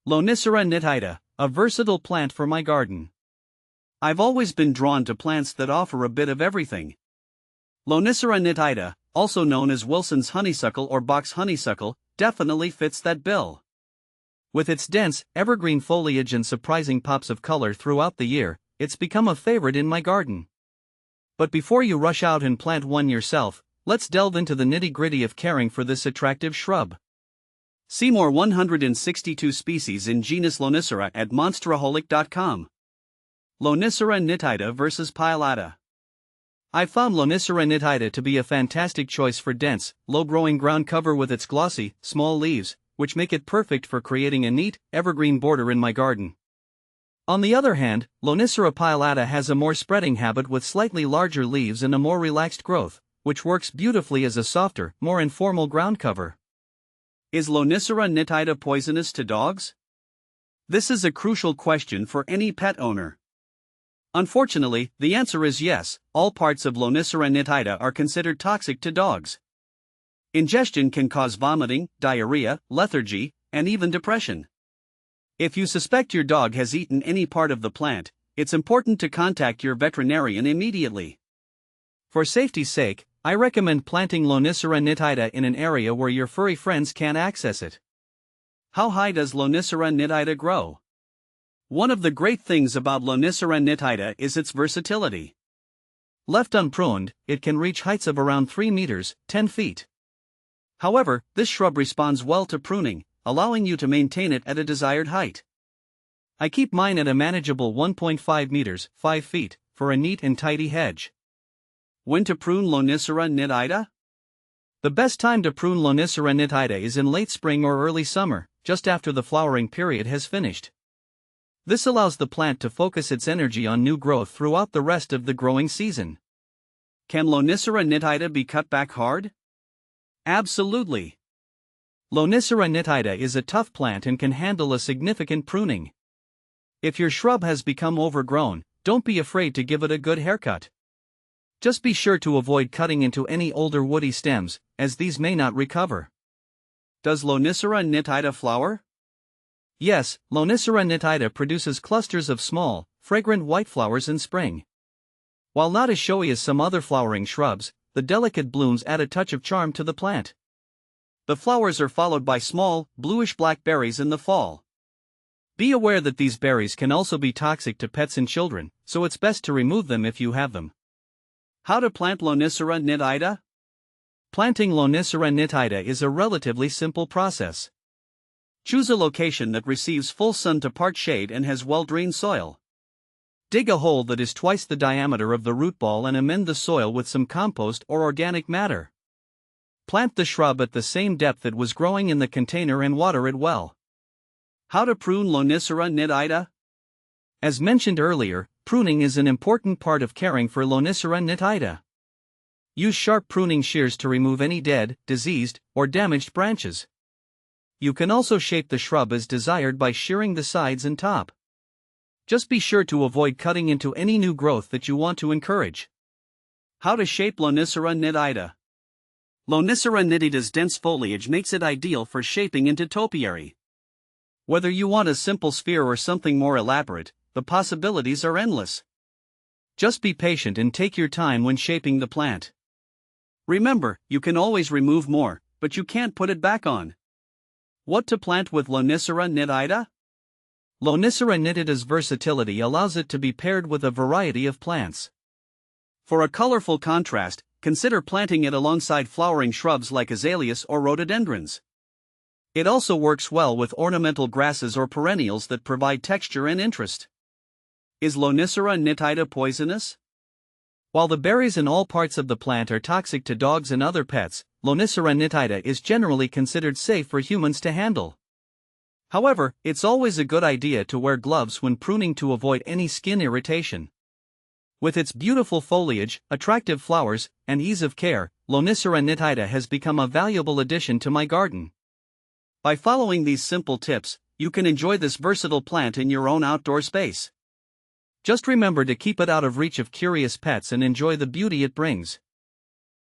Lonicera nitida, a versatile plant for my garden. I've always been drawn to plants that offer a bit of everything. Lonicera nitida, also known as Wilson's honeysuckle or box honeysuckle, definitely fits that bill. With its dense, evergreen foliage and surprising pops of color throughout the year, it's become a favorite in my garden. But before you rush out and plant one yourself, let's delve into the nitty-gritty of caring for this attractive shrub. See more 162 species in genus Lonicera at monsteraholic.com. Lonicera nitida versus Pilata. I found Lonicera nitida to be a fantastic choice for dense, low-growing ground cover with its glossy, small leaves, which make it perfect for creating a neat, evergreen border in my garden. On the other hand, Lonicera pilata has a more spreading habit with slightly larger leaves and a more relaxed growth, which works beautifully as a softer, more informal ground cover. Is Lonicera nitida poisonous to dogs? This is a crucial question for any pet owner. Unfortunately, the answer is yes. All parts of Lonicera nitida are considered toxic to dogs. Ingestion can cause vomiting, diarrhea, lethargy, and even depression. If you suspect your dog has eaten any part of the plant, it's important to contact your veterinarian immediately. For safety's sake, I recommend planting Lonicera nitida in an area where your furry friends can't access it. How high does Lonicera nitida grow? One of the great things about Lonicera nitida is its versatility. Left unpruned, it can reach heights of around 3 meters, 10 feet. However, this shrub responds well to pruning, allowing you to maintain it at a desired height. I keep mine at a manageable 1.5 meters, 5 feet, for a neat and tidy hedge. When to prune Lonicera nitida? The best time to prune Lonicera nitida is in late spring or early summer, just after the flowering period has finished. This allows the plant to focus its energy on new growth throughout the rest of the growing season. Can Lonicera nitida be cut back hard? Absolutely. Lonicera nitida is a tough plant and can handle a significant pruning. If your shrub has become overgrown, don't be afraid to give it a good haircut. Just be sure to avoid cutting into any older woody stems, as these may not recover. Does Lonicera nitida flower? Yes, Lonicera nitida produces clusters of small, fragrant white flowers in spring. While not as showy as some other flowering shrubs, the delicate blooms add a touch of charm to the plant. The flowers are followed by small, bluish-black berries in the fall. Be aware that these berries can also be toxic to pets and children, so it's best to remove them if you have them. How to plant Lonicera nitida? Planting Lonicera nitida is a relatively simple process. Choose a location that receives full sun to part shade and has well-drained soil. Dig a hole that is twice the diameter of the root ball and amend the soil with some compost or organic matter. Plant the shrub at the same depth it was growing in the container and water it well. How to prune Lonicera nitida? As mentioned earlier, pruning is an important part of caring for Lonicera nitida. Use sharp pruning shears to remove any dead, diseased, or damaged branches. You can also shape the shrub as desired by shearing the sides and top. Just be sure to avoid cutting into any new growth that you want to encourage. How to shape Lonicera nitida? Lonicera nitida's dense foliage makes it ideal for shaping into topiary. Whether you want a simple sphere or something more elaborate, the possibilities are endless. Just be patient and take your time when shaping the plant. Remember, you can always remove more, but you can't put it back on. What to plant with Lonicera nitida? Lonicera nitida's versatility allows it to be paired with a variety of plants. For a colorful contrast, consider planting it alongside flowering shrubs like azaleas or rhododendrons. It also works well with ornamental grasses or perennials that provide texture and interest. Is Lonicera nitida poisonous? While the berries in all parts of the plant are toxic to dogs and other pets, Lonicera nitida is generally considered safe for humans to handle. However, it's always a good idea to wear gloves when pruning to avoid any skin irritation. With its beautiful foliage, attractive flowers, and ease of care, Lonicera nitida has become a valuable addition to my garden. By following these simple tips, you can enjoy this versatile plant in your own outdoor space. Just remember to keep it out of reach of curious pets and enjoy the beauty it brings.